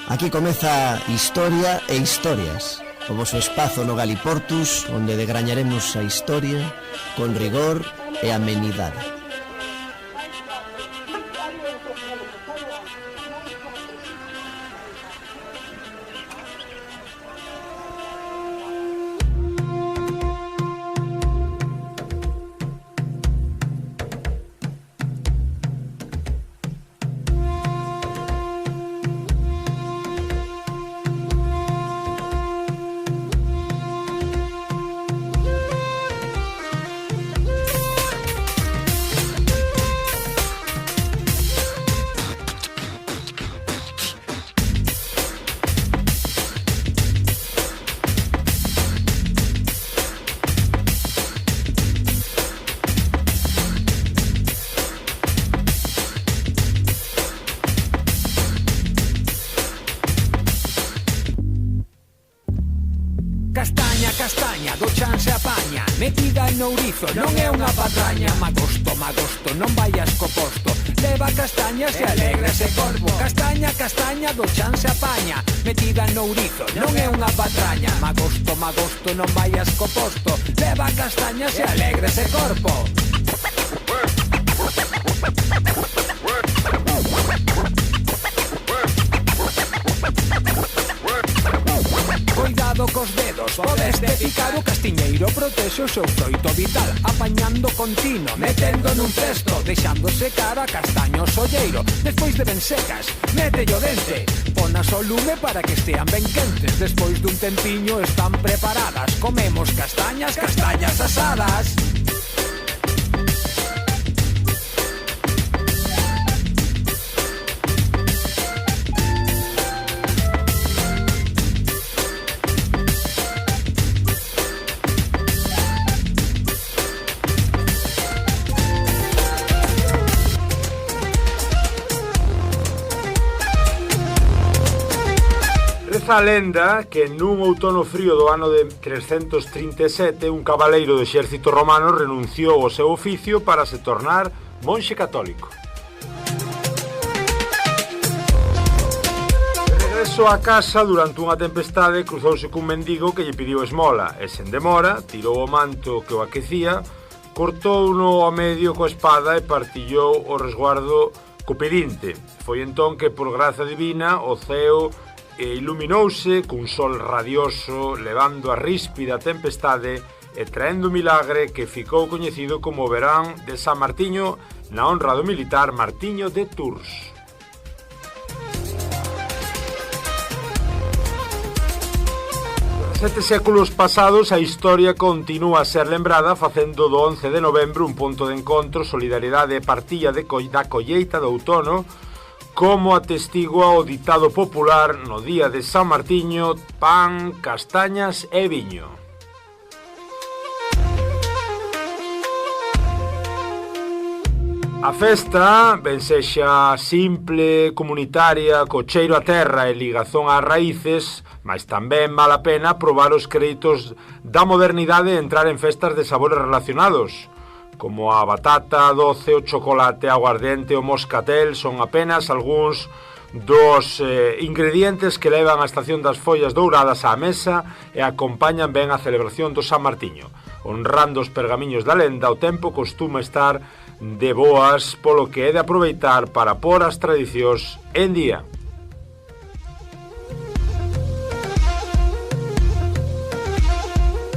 Aquí comeza Historia e Historias, o voso espazo no Galiportus, onde degrañaremos a historia con rigor e amenidade. Castaña, do chan se apaña, metida en ourizo, non é unha patraña. Magosto, non vayas co posto, leva castañas e alegra ese corpo. Castaña, do chan se apaña, metida en ourizo, non é unha patraña. Magosto, non vayas co posto, leva castañas e alegra ese corpo. Cuidado cos dedos, podes de picar. O castiñeiro protexe o seu froito vital, apañando continuo, metendo nun cesto, deixando secar a castaña o solleiro. Despois de ben secas, mételle o dente, ponas ao lume para que estean ben quentes. Despois dun tempiño están preparadas, comemos castañas asadas. A lenda que nun outono frío do ano de 337 un cabaleiro do exército romano renunciou ao seu oficio para se tornar monxe católico. De regreso a casa, durante unha tempestade, cruzouse cun mendigo que lle pediu esmola e, sen demora, tirou o manto que o aquecía, cortouno ao medio coa espada e partillou o resguardo co pedinte. Foi entón que, por graza divina, o ceo iluminouse cun sol radioso, levando a ríspida tempestade e traendo o milagre que ficou coñecido como o verán de San Martiño, na honra do militar Martiño de Tours. Sete séculos pasados, a historia continúa a ser lembrada, facendo do 11 de novembro un punto de encontro, solidariedade e partilla da colleita do outono, como atestigua o ditado popular no día de San Martiño: pan, castañas e viño. A festa, ben sexa simple, comunitaria, co cheiro a terra e ligazón ás raíces, mas tamén vale a pena probar os créditos da modernidade e entrar en festas de sabores relacionados, como a batata doce, o chocolate, aguardente, o moscatel. Son apenas algúns dos ingredientes que levan a estación das follas douradas á mesa e acompañan ben a celebración do San Martiño. Honrando os pergamiños da lenda, o tempo costuma estar de boas, polo que é de aproveitar para pôr as tradicións en día.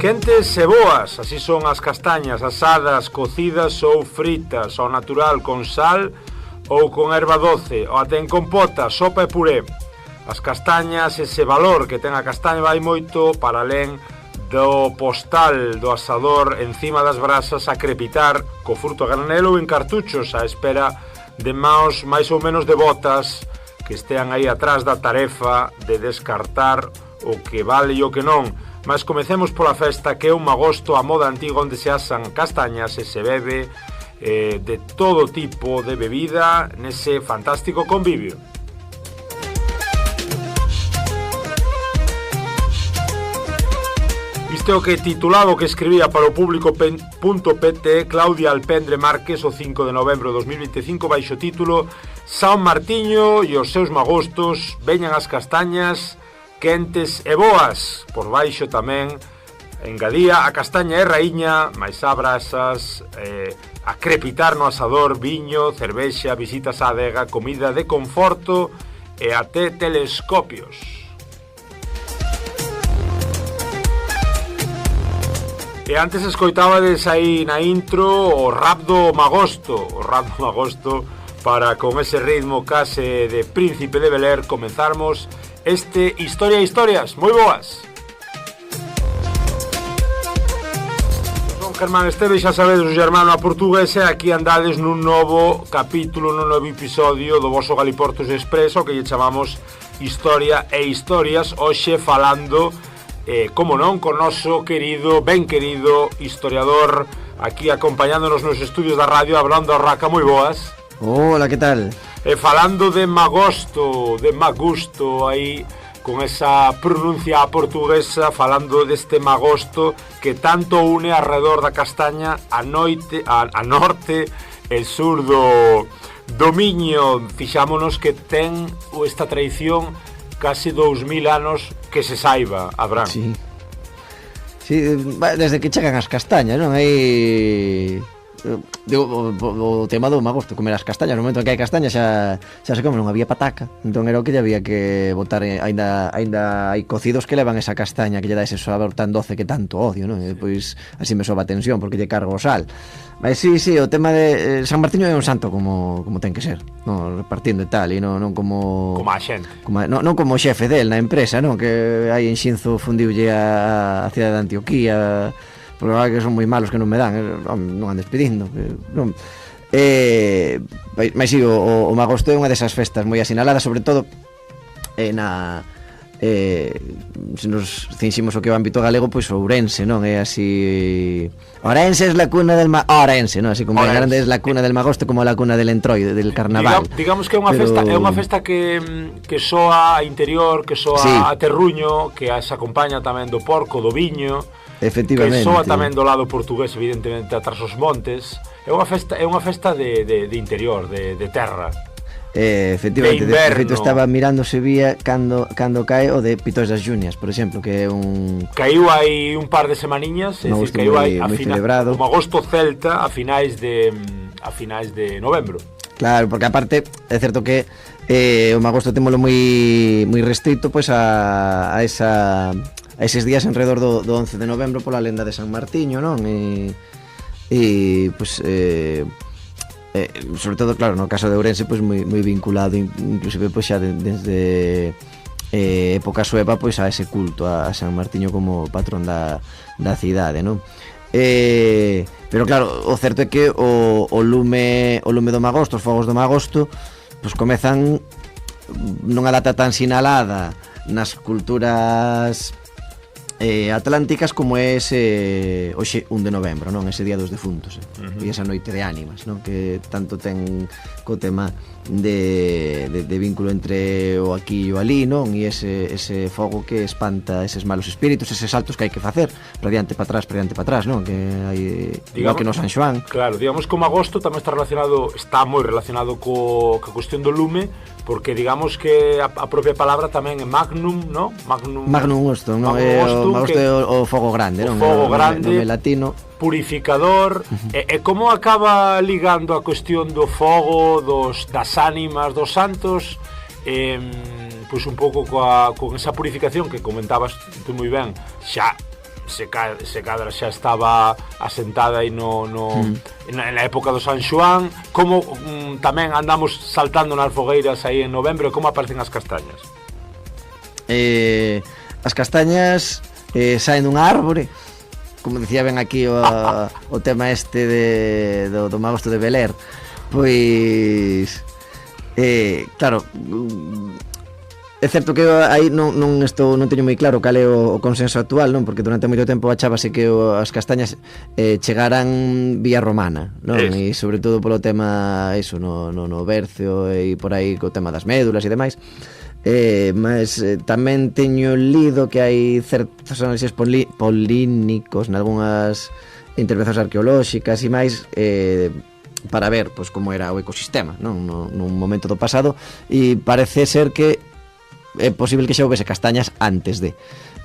Quentes e boas, así son as castañas asadas, cocidas ou fritas, ao natural con sal ou con erva doce, ou até en compota, sopa e puré. As castañas, ese valor que ten a castaña, vai moito para alén do postal do asador encima das brasas a crepitar co fruto a granel ou en cartuchos á espera de maos máis ou menos devotas que estean aí atrás da tarefa de descartar o que vale e o que non. Mas comecemos pola festa, que é un magosto a moda antiga onde se asan castañas e se bebe de todo tipo de bebida nese fantástico convivio. Isto é o que titulaba, o que escribía para o público.pt Claudia Alpendre Márquez o 5 de novembro de 2025 baixo título San Martiño e os seus magostos, veñan as castañas quentes e boas. Por baixo tamén engadía a castaña é raíña, máis abrasas, a crepitar no asador, viño, cervexa, visitas á adega, comida de conforto e até telescopios. E antes escoitabades aí na intro o rap do Magosto, para con ese ritmo case de Príncipe de Bel-Air comenzarmos este Historia e Historias. Moi boas! Son Germán Esteve, xa sabedes, o Germano a Portuguesa, e aquí andades nun novo capítulo, nun novo episodio do voso Galiportus Expreso, que lle chamamos Historia e Historias, hoxe falando como non, con noso querido, ben querido historiador aquí acompañándonos nos estudios da radio, hablando a Raca. Moi boas. Hola, que tal? E falando de Magosto, aí con esa pronuncia portuguesa, falando deste Magosto que tanto une alrededor da castaña a norte e sur do Miño. Fixámonos que ten esta tradición casi 2000 anos que se saiba, Abraham. Sí, desde que chegan as castañas, non? Aí digo, o tema do Magosto, comer as castañas. No momento en que hai castañas xa se come, non había pataca. Entón era o que lle había que botar. Aínda hai cocidos que levan esa castaña, que lle dá ese sabor tan doce que tanto odio, non? E depois así me soba a tensión porque lle cargo o sal. Mas sí, o tema de San Martiño é un santo como ten que ser, non, repartindo e tal, e non como a xente, non como o xefe del na empresa, non, que hai en Xinzo fundiulle a cidade de Antioquía, por verdade que son moi malos que non me dan, non andes pedindo, non. Mas sí, o Magosto é unha desas festas moi asinaladas, sobre todo se nos cinximos o que é o ámbito galego, pois Ourense, non? É así, Ourense es la cuna del Ourense, non? Así como Ourense. Grande es la cuna del Magosto como la cuna del Entroido, del carnaval. Digamos que é unha festa que soa a interior, que soa sí, a terruño, que se acompaña tamén do porco, do viño, efectivamente, que soa tamén do lado portugués, evidentemente, atrás os montes. É unha festa de interior, de terra. Efectivamente, de feito estaba mirando se vía cando cae o de Pitos das Junias, por exemplo, que é un... Caiu hai un par de semaniñas, caiu hai moi celebrado. O Magosto celta a finais de novembro. Claro, porque aparte é certo que o Magosto témolo moi restrito pois a eses días enredor do 11 de novembro pola lenda de San Martiño, non? E pois sobre todo, claro, no caso de Ourense pois moi vinculado inclusive pois xa desde época sueva pois a ese culto a San Martiño como patrón da cidade, non? Pero claro, o certo é que o lume do Magosto, os fogos do Magosto pois comezan nunha data tan sinalada nas culturas atlánticas como é ese hoxe 1 de novembro, non? Ese día dos defuntos, e esa noite de ánimas, non? Que tanto ten co tema de vínculo entre o aquí e o alí, non? E ese fogo que espanta eses malos espíritus, eses saltos que hai que facer para diante, para atrás, non? Que hai, igual que no San Xoán. Claro, digamos que o Magosto tamén está moi relacionado coa cuestión do lume, porque digamos que a propia palabra tamén é magnum, non? Magnum Osto, non? O Magosto é o fogo grande, non? O fogo grande, no latino, purificador. E como acaba ligando a cuestión do fogo, das ánimas, dos santos, pois un pouco con esa purificación que comentabas tú moi ben, xa se cadra xa estaba asentada aí na época do San Xoán. Como tamén andamos saltando nas fogueiras aí en novembro, como aparecen as castañas? As castañas saen dunha árbore, como dicía ben aquí o tema este do Magosto de Bel-Air. Pois claro, é certo que aí non teño moi claro cal é o consenso actual, non? Porque durante moito tempo achábase que as castañas chegaran vía romana, non? E sobre todo polo tema iso no Bercio e por aí co tema das médulas e demais. Mas tamén teño lido que hai certos análises polínicos nalgúnas intervencións arqueolóxicas e máis para ver pois, como era o ecosistema, non? Nun momento do pasado, e parece ser que é posible que xa houvese castañas antes de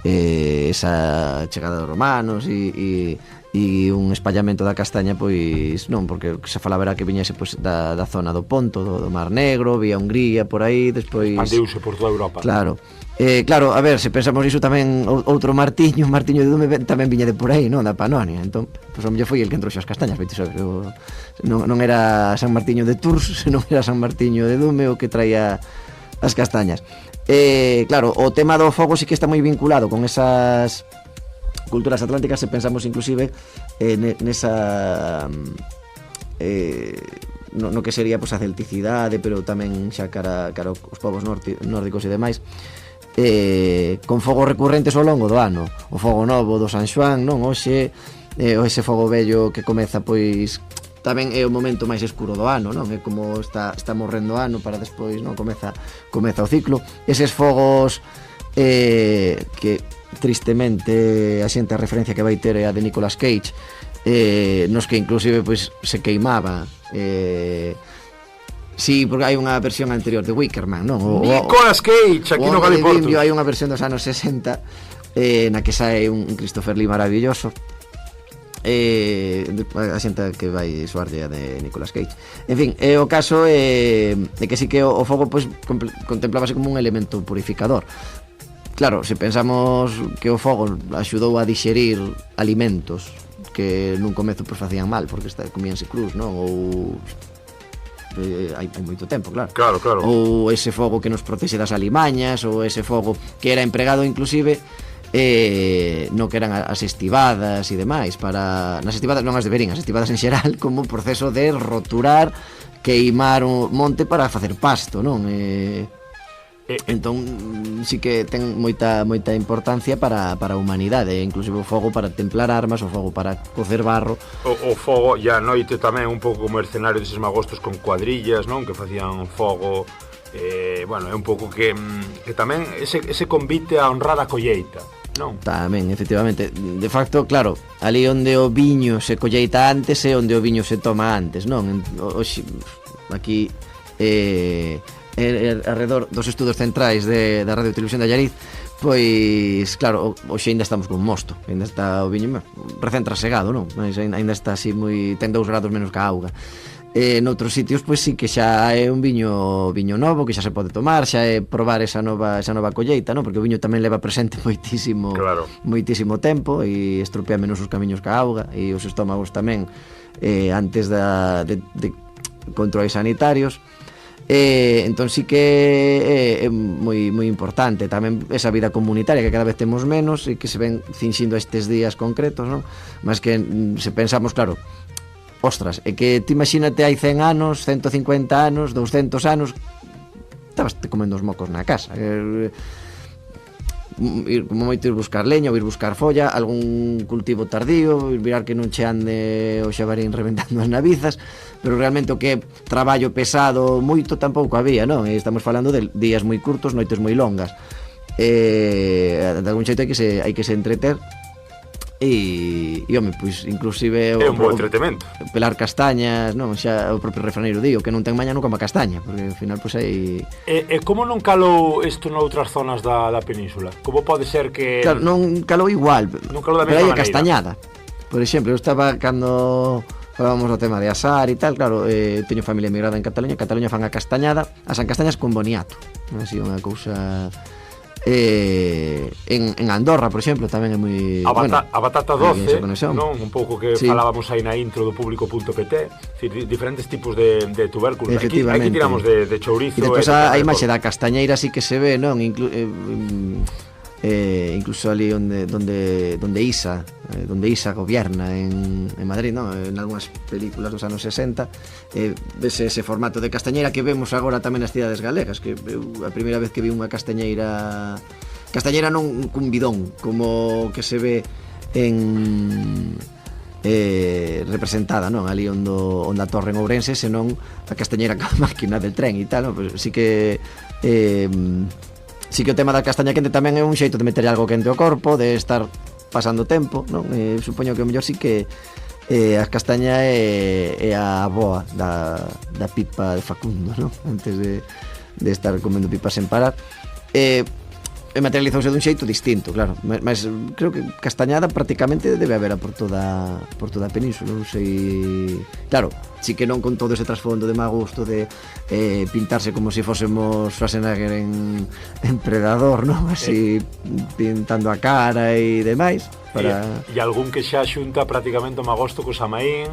esa chegada dos romanos e un espallamento da castaña, pois non, porque se falaba era que viñese pois, da zona do Ponto, do Mar Negro, vía Hungría por aí, despois expandiuse por toda Europa. Claro. Claro, a ver, se pensamos iso tamén outro Martiño de Dume tamén viña de por aí, non, da Panonia. Entón, pois o mellor foi el que entroxe as castañas, veis, non era San Martiño de Tours, senón era San Martiño de Dume o que traía as castañas. Claro, o tema do fogo sí que está moi vinculado con esas culturas atlánticas, se pensamos inclusive nesa no que sería pois, a celticidade, pero tamén xa cara os povos nórdicos e demais, con fogos recurrentes ao longo do ano. O fogo novo do San Xoán, non? Hoxe ese fogo vello que comeza pois tamén é o momento máis escuro do ano, non? É como está morrendo o ano para despois, non? Comeza o ciclo. Eses fogos que tristemente a xente a referencia que vai ter é a de Nicolas Cage, nos que inclusive pois, se queimaba sí, porque hai unha versión anterior de Wickerman, non? Nicolas Cage, aquí no Caliporto hai unha versión dos anos 60 na que sae un Christopher Lee maravilloso, a xente que vai soarlle a de Nicolas Cage. En fin, o caso é que sí que o fogo pois, contemplábase como un elemento purificador. Claro, se pensamos que o fogo axudou a dixerir alimentos que nun comezo pois, facían mal porque comíanse cruz, non? Ou hai moito tempo, claro. Ou ese fogo que nos protexe das alimañas, ou ese fogo que era empregado inclusive no que eran as estivadas e demais, nas estivadas non as de Verín, as estivadas en xeral, como un proceso de roturar, queimar o monte para facer pasto, non? Entón sí que ten moita importancia para a humanidade, inclusive o fogo para templar armas, o fogo para cocer barro, o fogo, e a noite tamén un pouco como escenario deses magostos con cuadrillas, non? Que facían fogo, bueno, é un pouco que tamén ese convite a honrar a colleita, non? Tamén, efectivamente. De facto, claro, ali onde o viño se colleita antes é onde o viño se toma antes, non? Aquí alrededor dos estudos centrais da Radio Televisión de Allariz, pois claro, hoxe ainda estamos con mosto, ainda está o viño recén trasegado, non? Mas ainda está así ten 2 grados menos que a auga. Noutros sitios pois sí que xa é un viño novo que xa se pode tomar, xa é probar esa nova colleita, non? Porque o viño tamén leva presente moitísimo tempo e estropea menos os camiños que a auga e os estómagos tamén antes de controles sanitarios. Entón sí que é moi importante tamén esa vida comunitaria que cada vez temos menos e que se ven cinxindo estes días concretos, non? Mas que se pensamos, claro, ostras, é que te imagínate hai 100 anos, 150 anos, 200 anos estabas te comendo os mocos na casa, como moito ir buscar leña ou ir buscar folla, algún cultivo tardío, mirar que non che ande o xabarín reventando as navizas, pero realmente o que é traballo pesado moito tampouco había, non? Estamos falando de días moi curtos, noites moi longas, de algún xeito hai que se entreter e home, pois inclusive é un bo entretemento. Pelar castañas, non? Xa o propio refraneiro di, o que non ten maña non coma castaña, porque ao final pois hai como non calou isto noutras zonas da península? Como pode ser que claro, non calou igual, non calou da pero mesma hai castañada. Por exemplo, eu estaba cando falábamos do tema de asar e tal, claro, teño familia emigrada en Cataluña fan a castañada, asan castañas con boniato, así unha cousa. En Andorra, por exemplo, tamén é moi a batata doce, non? Un pouco que falábamos aí na intro do público.pt, diferentes tipos de tubérculos. Aquí tiramos de chourizo. E depois a imaxe da castañeira sí que se ve, non? Incluso ali donde Isa gobierna en Madrid, non? En algunhas películas dos anos 60 vese ese formato de castañeira que vemos agora tamén nas cidades galegas, que a primeira vez que vi unha castañeira non cun bidón como que se ve representada, non? Ali onde a torre en Ourense, senón a castañeira ca máquina del tren e tal, non? Pues sí que o tema da castaña quente tamén é un xeito de meter algo quente ao corpo, de estar pasando tempo, non? Supoño que o mellor sí que a castaña é a boa da pipa de Facundo, non? Antes de estar comendo pipas sen parar. Materializouse dun xeito distinto, claro, mas creo que castañada prácticamente debe haber por toda a península, non sei. Claro, sí que non con todo ese trasfondo de má gusto de pintarse como se fósemos Schwarzenegger en Predador, non? Así pintando a cara e demais para... E algún que xa xunta prácticamente o magosto co Samaín,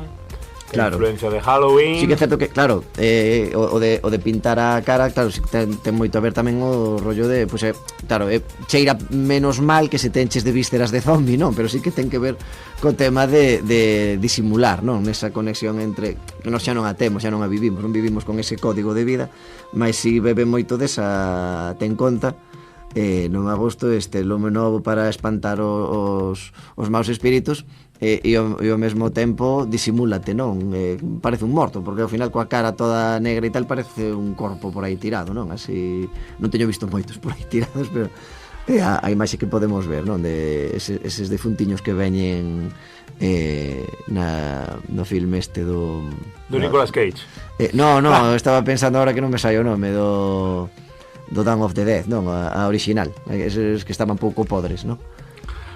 claro. Influencia de Halloween. Sí que é certo que, claro, o de pintar a cara, claro, sí que ten moito a ver tamén o rollo de, pois, claro, cheira menos mal que se te enches de vísceras de zombi, non? Pero sí que ten que ver co tema de disimular, non? Nesa conexión entre, que nós xa non a temos, xa non a vivimos, non vivimos con ese código de vida, mas si bebe moito desa, ten conta, non a gusto lume novo para espantar os maus espíritus, e ao mesmo tempo disimúlate, non? Parece un morto, porque ao final coa cara toda negra e tal parece un corpo por aí tirado, non? Así, non teño visto moitos por aí tirados, pero a imaxe que podemos ver, non? De eses defuntiños que veñen no filme do Nicolas Cage. No, estaba pensando agora que non me sai o nome do Dawn of the Dead, non? A original, eses que estaban pouco podres, non?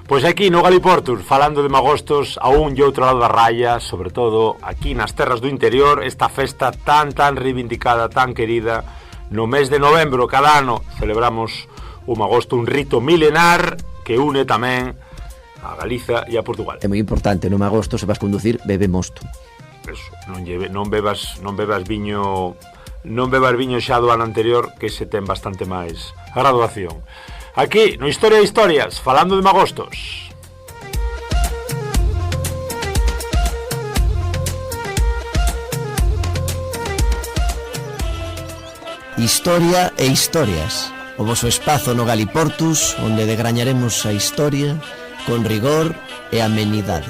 Pois aquí no Galiportus, falando de magostos a un e outro lado da raya, sobre todo aquí nas terras do interior, esta festa tan reivindicada, tan querida. No mes de novembro cada ano celebramos o magosto, un rito milenar que une tamén a Galiza e a Portugal. É moi importante, no magosto se vas conducir, bebe mosto. Eso, non bebas viño, non bebas viño xa do ano anterior, que se ten bastante máis graduación. Aquí, no Historia de Historias, falando de magostos. Historia e Historias, o voso espazo no Galiportus, onde degrañaremos a historia con rigor e amenidade.